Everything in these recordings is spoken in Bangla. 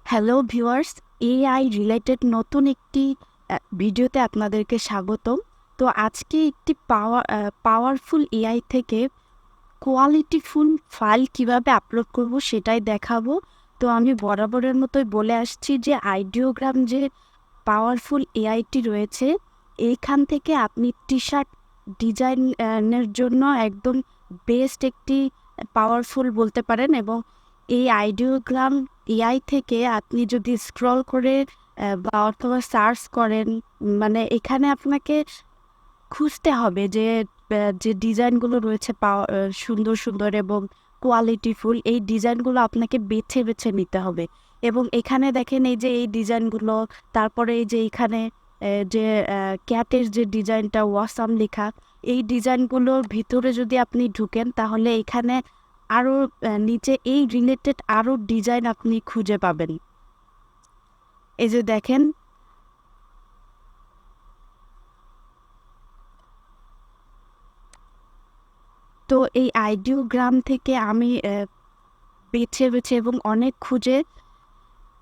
হ্যালো ভিউয়ার্স, এআই রিলেটেড নতুন একটি ভিডিওতে আপনাদেরকে স্বাগতম। তো আজকে একটি পাওয়ারফুল এআই থেকে কোয়ালিটিফুল ফাইল কিভাবে আপলোড করব সেটাই দেখাবো। তো আমি বরাবরের মতোই বলে আসছি যে আইডিওগ্রাম যে পাওয়ারফুল এআইটি রয়েছে, এইখান থেকে আপনি টি শার্ট ডিজাইনের জন্য একদম বেস্ট একটি পাওয়ারফুল বলতে পারেন। এবং এই আইডিওগ্রাম এআই থেকে আপনি যদি স্ক্রল করে বা অথবা সার্চ করেন, মানে এখানে আপনাকে খুঁজতে হবে যে যে ডিজাইনগুলো রয়েছে সুন্দর সুন্দর এবং কোয়ালিটিফুল, এই ডিজাইনগুলো আপনাকে বেছে বেছে নিতে হবে। এবং এখানে দেখেন এই যে এই ডিজাইনগুলো, তারপরে এই যে এখানে যে ক্যাটের যে ডিজাইনটা ওয়াসাম লেখা, এই ডিজাইনগুলোর ভিতরে যদি আপনি ঢুকেন তাহলে এখানে আরও নিচে এই রিলেটেড আরও ডিজাইন আপনি খুঁজে পাবেন। এই যে দেখেন, তো এই আইডিওগ্রাম থেকে আমি বেছে বেছে এবং অনেক খুঁজে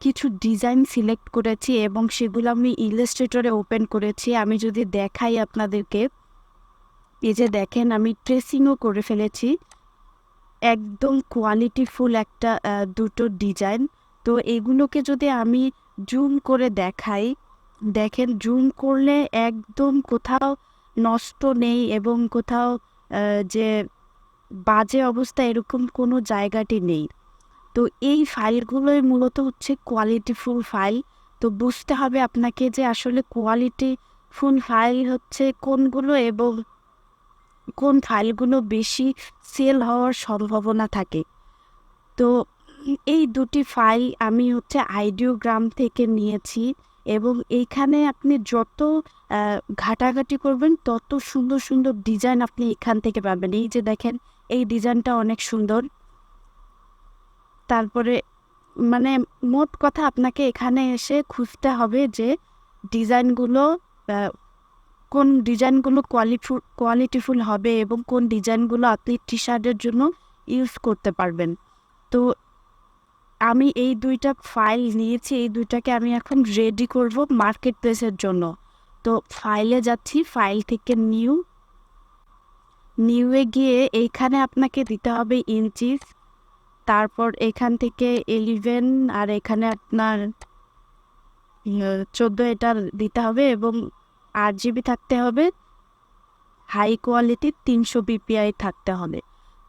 কিছু ডিজাইন সিলেক্ট করেছি এবং সেগুলো আমি ইলাস্ট্রেটরে ওপেন করেছি। আমি যদি দেখাই আপনাদেরকে, এই যে দেখেন আমি ট্রেসিংও করে ফেলেছি, একদম কোয়ালিটিফুল একটা দুটো ডিজাইন। তো এগুলোকে যদি আমি জুম করে দেখাই, দেখেন জুম করলে একদম কোথাও নষ্ট নেই এবং কোথাও যে বাজে অবস্থা এরকম কোনো জায়গাটি নেই। তো এই ফাইলগুলোই মূলত হচ্ছে কোয়ালিটিফুল ফাইল। তো বুঝতে হবে আপনাকে যে আসলে কোয়ালিটিফুল ফাইল হচ্ছে কোনগুলো এবং কোন ফাইলগুলো বেশি সেল হওয়ার সম্ভাবনা থাকে। তো এই দুটি ফাইল আমি হচ্ছে আইডিওগ্রাম থেকে নিয়েছি এবং এইখানে আপনি যত ঘাটাঘাটি করবেন তত সুন্দর সুন্দর ডিজাইন আপনি এখান থেকে পাবেন। এই যে দেখেন, এই ডিজাইনটা অনেক সুন্দর। তারপরে মানে মোট কথা আপনাকে এখানে এসে খুঁজতে হবে যে ডিজাইনগুলো কোন ডিজাইনগুলো কোয়ালিটিফুল হবে এবং কোন ডিজাইনগুলো আপনি টি শার্টের জন্য ইউজ করতে পারবেন। তো আমি এই দুইটা ফাইল নিয়েছি, এই দুইটাকে আমি এখন রেডি করব মার্কেট প্লেসের জন্য। তো ফাইলে যাচ্ছি, ফাইল থেকে নিউয়ে গিয়ে এইখানে আপনাকে দিতে হবে ইঞ্চিস, তারপর এখান থেকে 11 আর এখানে আপনার 14 এটা দিতে হবে এবং 8 GB থাকতে হবে, হাই কোয়ালিটি 300 PPI থাকতে হবে।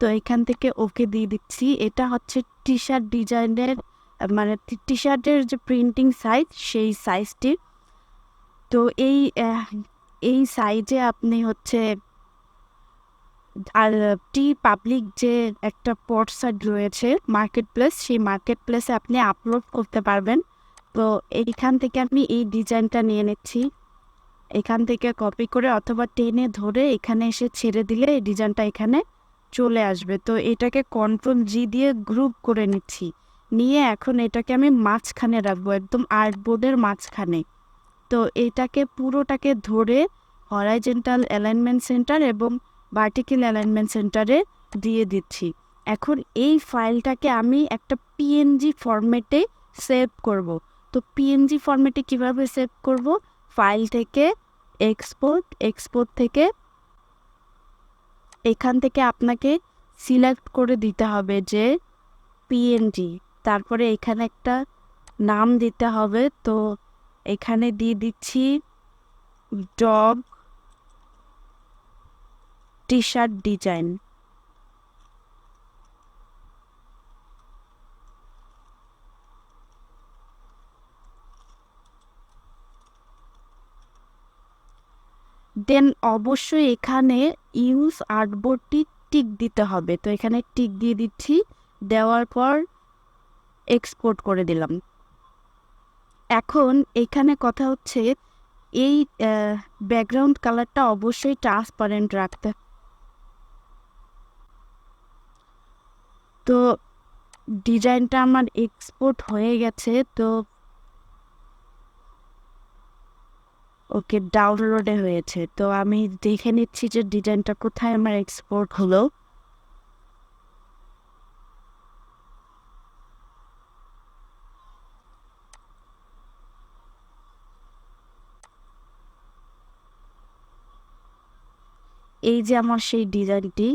তো এখান থেকে ওকে দিয়ে দিচ্ছি। এটা হচ্ছে টি শার্ট ডিজাইনের মানে টি শার্টের যে প্রিন্টিং সাইজ, সেই সাইজটি। তো এই সাইজে আপনি হচ্ছে আর টি পাবলিক যে একটা পট সাইট রয়েছে মার্কেট প্লেস, সেই মার্কেট প্লেসে আপনি আপলোড করতে পারবেন। তো এইখান থেকে আমি এই ডিজাইনটা নিয়ে নিচ্ছি, এখান থেকে কপি করে অথবা টেনে ধরে এখানে এসে ছেড়ে দিলে এই ডিজাইনটা এখানে চলে আসবে। তো এটাকে Ctrl+G দিয়ে গ্রুপ করে নিচ্ছি, নিয়ে এখন এটাকে আমি মাঝখানে রাখবো, একদম আর্টবোর্ডের মাঝখানে। তো এটাকে পুরোটাকে ধরে হরাইজন্টাল অ্যালাইনমেন্ট সেন্টার এবং ভার্টিক্যাল অ্যালাইনমেন্ট সেন্টারে দিয়ে দিচ্ছি। এখন এই ফাইলটাকে আমি একটা পিএনজি ফরম্যাটে সেভ করব। তো পিএনজি ফরম্যাটে কিভাবে সেভ করব? ফাইল থেকে এক্সপোর্ট থেকে এখান থেকে আপনাকে সিলেক্ট করে দিতে হবে যে পিএনজি, তারপরে এখানে একটা নাম দিতে হবে। তো এখানে দিয়ে দিচ্ছি ডগ টি শার্ট ডিজাইন। দেন অবশ্যই এখানে ইউজ আর্টবোর্ডটি টিক দিতে হবে। তো এখানে টিক দিয়ে দিচ্ছি, দেওয়ার পর এক্সপোর্ট করে দিলাম। এখন এখানে কথা হচ্ছে এই ব্যাকগ্রাউন্ড কালারটা অবশ্যই ট্রান্সপারেন্ট রাখতে। তো ডিজাইনটা আমার এক্সপোর্ট হয়ে গেছে। তো ওকে, ডাউনলোডে হয়েছে। তো আমি দেখে নিচ্ছি যে ডিজাইনটা কোথায় আমার এক্সপোর্ট হলো। এই যে আমার সেই ডিজাইনটি,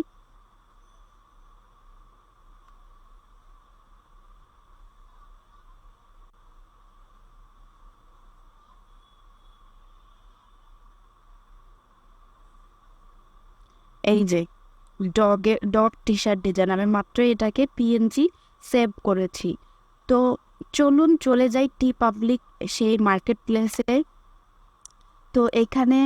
এই যে ডগ টি শার্ট ডিজাইন, আমি মাত্র এটাকে পিএনজি সেভ করেছি। তো চলুন চলে যাই টি পাবলিক সেই মার্কেট প্লেসে। তো এখানে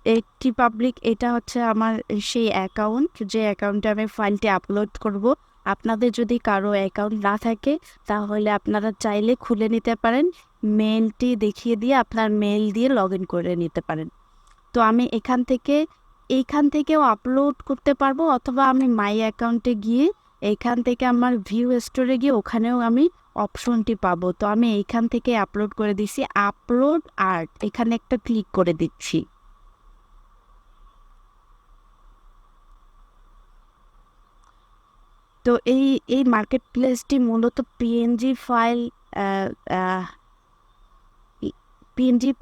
এই টি পাবলিক এটা হচ্ছে আমার সেই অ্যাকাউন্ট, যে অ্যাকাউন্টে আমি ফাইলটি আপলোড করব। আপনাদের যদি কারো অ্যাকাউন্ট না থাকে তাহলে আপনারা চাইলে খুলে নিতে পারেন, মেলটি দেখিয়ে দিয়ে আপনার মেল দিয়ে লগ ইন করে নিতে পারেন। তো আমি এইখান থেকেও আপলোড করতে পারবো, অথবা আমি মাই অ্যাকাউন্টে গিয়ে এইখান থেকে আমার ভিউ স্টোরে গিয়ে ওখানেও আমি অপশনটি পাবো। তো আমি এইখান থেকে আপলোড করে দিচ্ছি, আপলোড আর্ট, এখানে একটা ক্লিক করে দিচ্ছি। তো এই মার্কেট প্লেসটি মূলত পিএনজি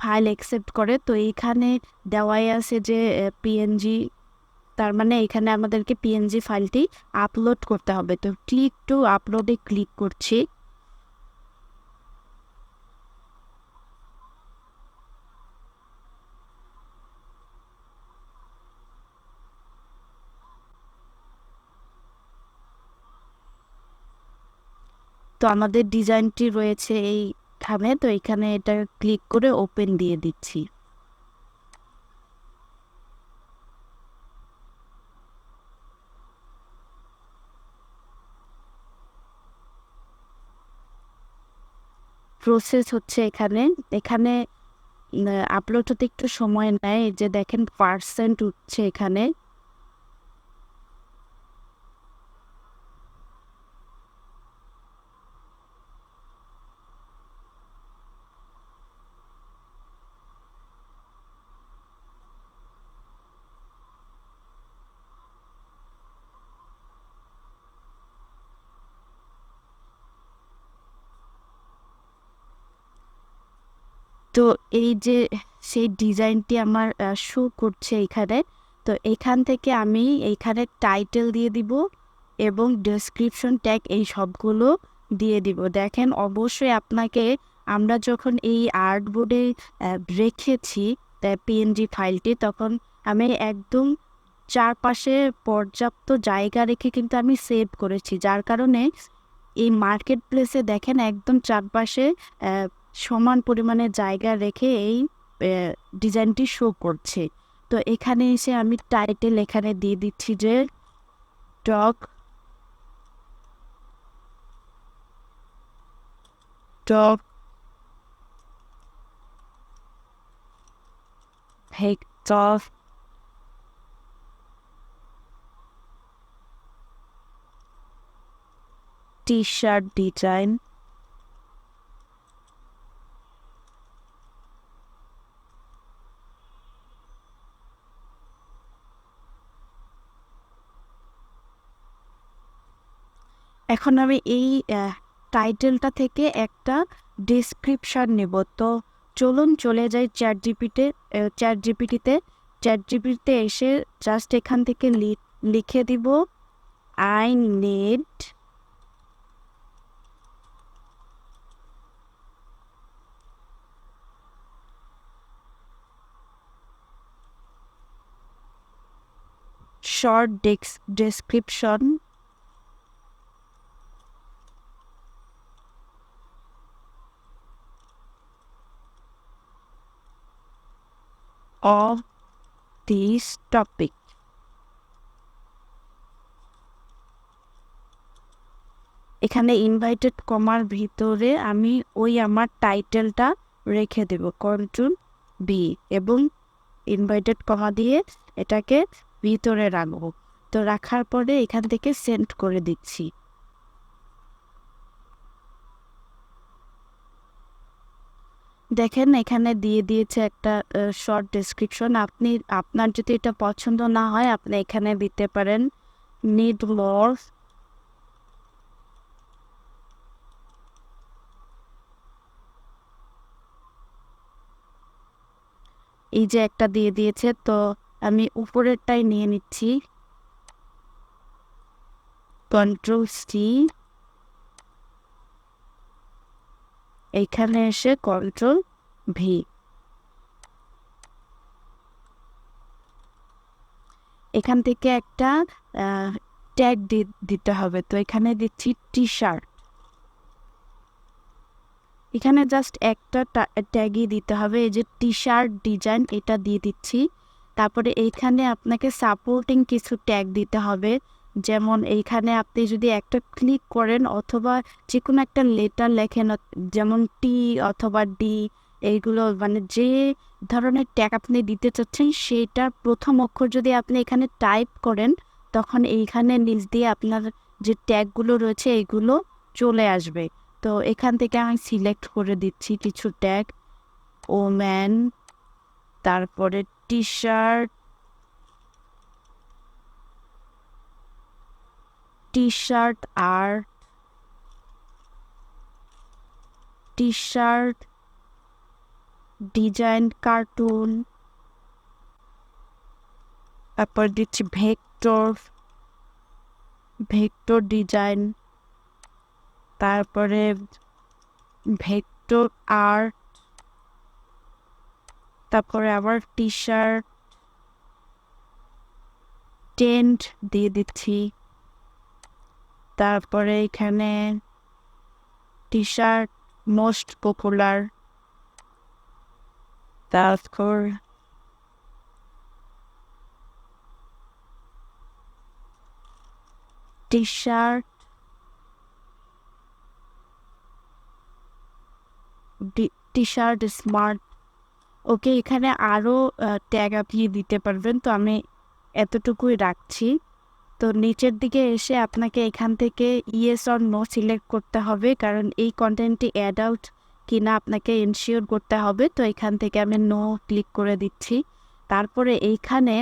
ফাইল অ্যাকসেপ্ট করে। তো এইখানে দেওয়াই আছে যে পিএনজি, তার মানে এখানে আমাদেরকে পিএনজি ফাইলটি আপলোড করতে হবে। তো ক্লিক টু আপলোডে ক্লিক করছি। তো আমাদের ডিজাইনটি রয়েছে এইখানে, তো এখানে এটা ক্লিক করে ওপেন দিয়ে দিচ্ছি। প্রসেস হচ্ছে এখানে এখানে আপলোড হতে একটু সময় নেয়। এই যে দেখেন পার্সেন্ট উঠছে এখানে। তো এই যে সেই ডিজাইনটি আমার শো করছে এখানে। তো এখান থেকে আমি এইখানে টাইটেল দিয়ে দিব এবং ডেসক্রিপশন ট্যাগ এই সবগুলো দিয়ে দিব। দেখেন অবশ্যই আপনাকে, আমরা যখন এই আর্টবোর্ডে রেখেছি পিএনজি ফাইলটি, তখন আমি একদম চারপাশে পর্যাপ্ত জায়গা রেখে কিন্তু আমি সেভ করেছি, যার কারণে এই মার্কেট প্লেসে দেখেন একদম চারপাশে সমান পরিমাণে জায়গা রেখে এই ডিজাইনটি শো করছে। তো এখানে এসে আমি টাইটেল এখানে দিয়ে দিচ্ছি যে dog dog vector T shirt design. এখন আমি এই টাইটেলটা থেকে একটা ডেসক্রিপশন নেব। তো চলুন চলে যাই চ্যাট জিপিটিতে এসে জাস্ট এখান থেকে লিখে দিব I need short description of this topic. এখানে ইনভাইটেড কমার ভিতরে আমি ওই আমার টাইটেলটা রেখে দেব, কন্ট্রোল বি, এবং ইনভাইটেড কমা দিয়ে এটাকে ভিতরে রাখবো। তো রাখার পরে এখান থেকে সেন্ড করে দিচ্ছি। দেখেন এখানে দিয়ে দিয়েছে একটা শর্ট ডেসক্রিপশন। আপনার যদি এটা পছন্দ না হয় আপনি এখানে দিতে পারেন নিড মোর এই যে একটা দিয়ে দিয়েছে, তো আমি উপরেরটাই নিয়ে নিচ্ছি, Ctrl+C, এইখানে এসে Ctrl+V। এখান থেকে একটা ট্যাগ দিতে হবে, তো এখানে দিচ্ছি টি শার্ট। এখানে জাস্ট একটা ট্যাগই দিতে হবে, এই যে টি শার্ট ডিজাইন, এটা দিয়ে দিচ্ছি। তারপরে এইখানে আপনাকে সাপোর্টিং কিছু ট্যাগ দিতে হবে, যেমন এইখানে আপনি যদি একটা ক্লিক করেন অথবা যে কোনো একটা লেটার লেখেন, যেমন টি অথবা ডি, এইগুলো মানে যে ধরনের ট্যাগ আপনি দিতে চাচ্ছেন সেইটার প্রথম অক্ষর যদি আপনি এখানে টাইপ করেন, তখন এইখানে নিচ দিয়ে আপনার যে ট্যাগগুলো রয়েছে এইগুলো চলে আসবে। তো এখান থেকে আমি সিলেক্ট করে দিচ্ছি কিছু ট্যাগ, ওম্যান, তারপরে T shirt, art, T shirt design cartoon, তারপর দিচ্ছি ভেক্টর ডিজাইন, তারপরে ভেক্টর আর্ট, তারপরে আবার টি শার্ট টেন্ট দিয়ে দিচ্ছি। তারপরে এখানে টি শার্ট মোস্ট পপুলার, তারপর টি শার্ট স্মার্ট। ওকে, এখানে আরও ট্যাগ আপনি দিতে পারবেন, তো আমি এতটুকুই রাখছি। তো নিচের দিকে এসে আপনাকে এখান থেকে ইয়েস অর নো সিলেক্ট করতে হবে, কারণ এই কন্টেন্টটি অ্যাডাল্ট কিনা আপনাকে এনশিওর করতে হবে। তো এখান থেকে আমি নো ক্লিক করে দিচ্ছি। তারপরে এইখানে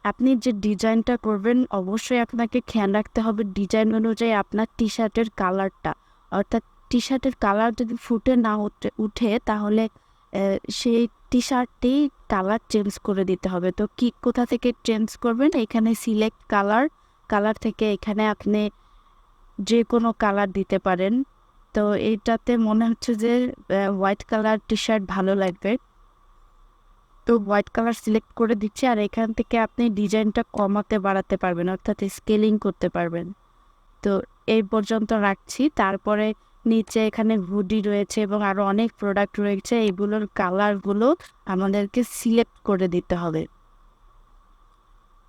আপনি যে ডিজাইনটা করবেন অবশ্যই আপনাকে খেয়াল রাখতে হবে ডিজাইন অনুযায়ী আপনার টি শার্টের কালারটা, অর্থাৎ টি শার্টের কালার যদি ফুটে না উঠে তাহলে সেই টি শার্টটি কালার চেঞ্জ করে দিতে হবে। তো কোথা থেকে চেঞ্জ করবেন, এখানে সিলেক্ট কালার থেকে এখানে আপনি যে কোনো কালার দিতে পারেন। তো এইটাতে মনে হচ্ছে যে হোয়াইট কালার টি শার্ট ভালো লাগবে, তো হোয়াইট কালার সিলেক্ট করে দিচ্ছি। আর এখান থেকে আপনি ডিজাইনটা কমাতে বাড়াতে পারবেন, অর্থাৎ স্কেলিং করতে পারবেন। তো এই পর্যন্ত রাখছি। তারপরে নিচে এখানে হুডি রয়েছে এবং আরও অনেক প্রোডাক্ট রয়েছে, এগুলোর কালারগুলো আমাদেরকে সিলেক্ট করে দিতে হবে।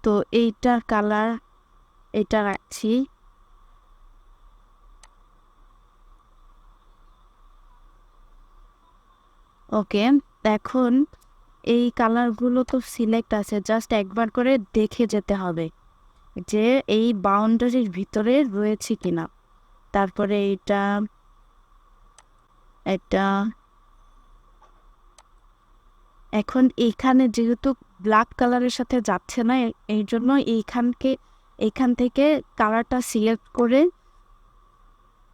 তো এইটার কালার এটা রাখছি। ওকে, এখন এই কালারগুলো তো সিলেক্ট আছে, জাস্ট একবার করে দেখে যেতে হবে যে এই বাউন্ডারির ভিতরে রয়েছে কিনা। তারপরে এটা এখন এইখানে যেহেতু ব্ল্যাক কালারের সাথে যাচ্ছে না, এই জন্য এইখান থেকে কালারটা সিলেক্ট করে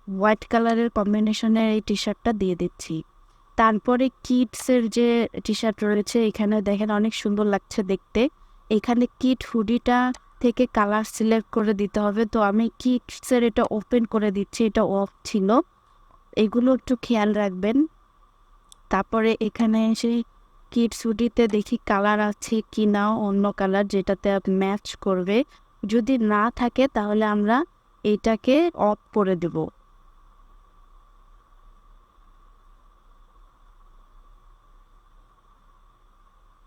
হোয়াইট কালারের কম্বিনেশনের এই টি শার্টটা দিয়ে দিচ্ছি। তারপরে কিডসের যে টি শার্ট রয়েছে এখানে দেখেন অনেক সুন্দর লাগছে দেখতে। এখানে কিড হুডিটা থেকে কালার সিলেক্ট করে দিতে হবে। তো আমি কিডসের এটা ওপেন করে দিচ্ছি, এটা অফ ছিল, এগুলো একটু খেয়াল রাখবেন। তারপরে এখানে এসে কিডস হুডিতে দেখি কালার আছে কি না, অন্য কালার যেটাতে ম্যাচ করবে। যদি না থাকে তাহলে আমরা এটাকে অফ করে দেব।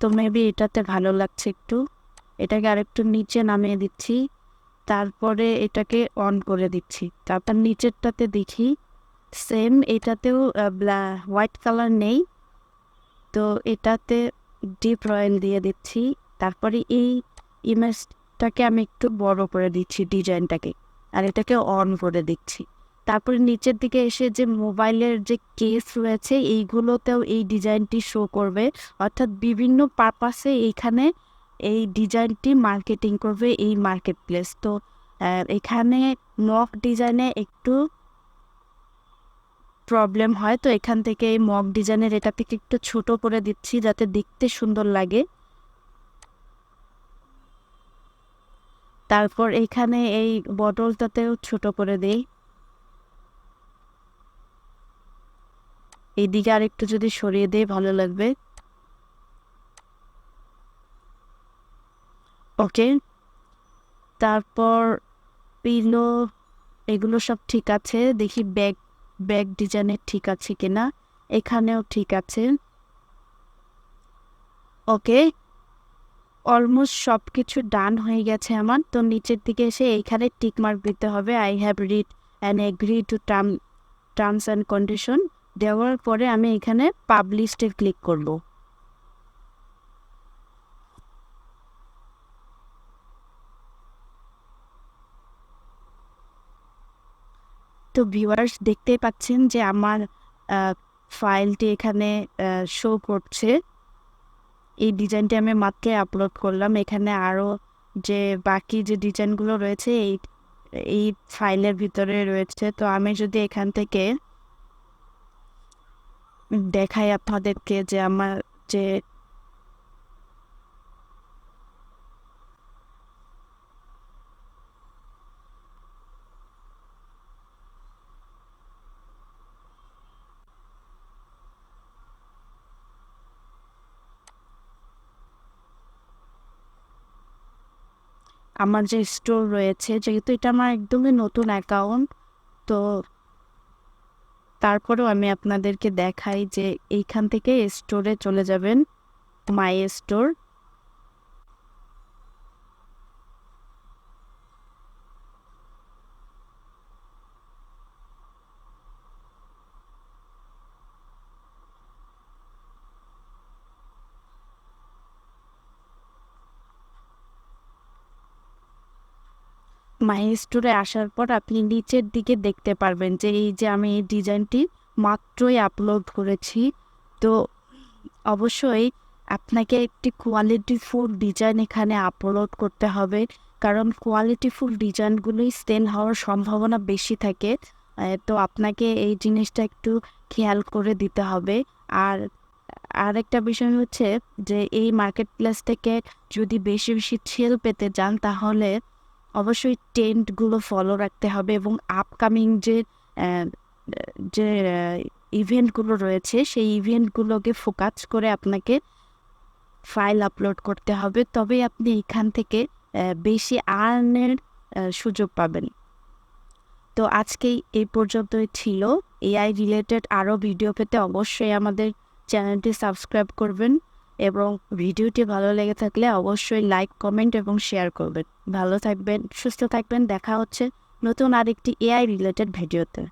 তো মেবি এটাতে ভালো লাগছে একটু, এটাকে আরেকটু নিচে নামিয়ে দিচ্ছি, তারপরে এটাকে অন করে দিচ্ছি। তারপর নিচেরটাতে দেখি সেম, এটাতেও হোয়াইট কালার নেই, তো এটাতে ডিপ রয়্যাল দিয়ে দিচ্ছি। তারপরে এই ইমেজটাকে আমি একটু বড় করে দিচ্ছি ডিজাইনটাকে, আর এটাকে অন করে দিচ্ছি। তারপরে নিচের দিকে এসে যে মোবাইলের যে কেস রয়েছে এইগুলোতেও এই ডিজাইনটি শো করবে, অর্থাৎ বিভিন্ন পারপাসে এইখানে এই ডিজাইনটি মার্কেটিং করবে এই মার্কেট প্লেস। তো এখানে মক ডিজাইনে একটু প্রবলেম হয়, তো এখান থেকে এই মক ডিজাইনের এটা থেকে একটু ছোট করে দিচ্ছি যাতে দেখতে সুন্দর লাগে। তারপর এখানে এই বটলটাতেও ছোট করে দিই। এইদিকে আর একটু যদি সরিয়ে দিই ভালো লাগবে। ওকে, তারপর পিলো এগুলো সব ঠিক আছে। দেখি ব্যাগ ব্যাগ ডিজাইনের ঠিক আছে কিনা। এখানেও ঠিক আছে। ওকে, অলমোস্ট সব কিছু ডান হয়ে গেছে আমার। তো নিচের দিকে এসে এইখানে টিক মার্ক দিতে হবে, I have read and agree to terms and condition. দেওয়ার পরে আমি এখানে পাবলিশডে ক্লিক করব। তো ভিউয়ার্স দেখতেই পাচ্ছেন যে আমার ফাইলটি এখানে শো করছে। এই ডিজাইনটি আমি মাত্রই আপলোড করলাম। এখানে আরও যে বাকি যে ডিজাইনগুলো রয়েছে এই এই ফাইলের ভিতরে রয়েছে। তো আমি যদি এখান থেকে দেখাই আপনাদেরকে যে আমার যে আমার যে স্টোর রয়েছে, যেহেতু এটা আমার একদমই নতুন অ্যাকাউন্ট, তো তারপরেও আমি আপনাদেরকে দেখাই যে এইখান থেকে স্টোরে চলে যাবেন, মাই স্টোর। মাই স্টোরে আসার পর আপনি নিচের দিকে দেখতে পারবেন যে এই যে আমি এই ডিজাইনটি মাত্রই আপলোড করেছি। তো অবশ্যই আপনাকে একটি কোয়ালিটিফুল ডিজাইন এখানে আপলোড করতে হবে, কারণ কোয়ালিটিফুল ডিজাইনগুলোই সেল হওয়ার সম্ভাবনা বেশি থাকে। তো আপনাকে এই জিনিসটা একটু খেয়াল করে দিতে হবে। আর আরেকটা বিষয় হচ্ছে যে এই মার্কেট প্লেস থেকে যদি বেশি বেশি সেল পেতে যান তাহলে অবশ্যই ট্রেন্ডগুলো ফলো রাখতে হবে এবং আপকামিং আহ, যে ইভেন্টগুলো রয়েছে সেই ইভেন্টগুলোকে ফোকাস করে আপনাকে ফাইল আপলোড করতে হবে, তবে আপনি এখান থেকে বেশি আর্নের সুযোগ পাবেন। তো আজকেই এই পর্যন্তই ছিল। এআই রিলেটেড আরও ভিডিও পেতে অবশ্যই আমাদের চ্যানেলটি সাবস্ক্রাইব করবেন এবং ভিডিওটি ভালো লেগে থাকলে অবশ্যই লাইক, কমেন্ট এবং শেয়ার করবেন। ভালো থাকবেন, সুস্থ থাকবেন। দেখা হচ্ছে নতুন আরেকটি এআই রিলেটেড ভিডিওতে।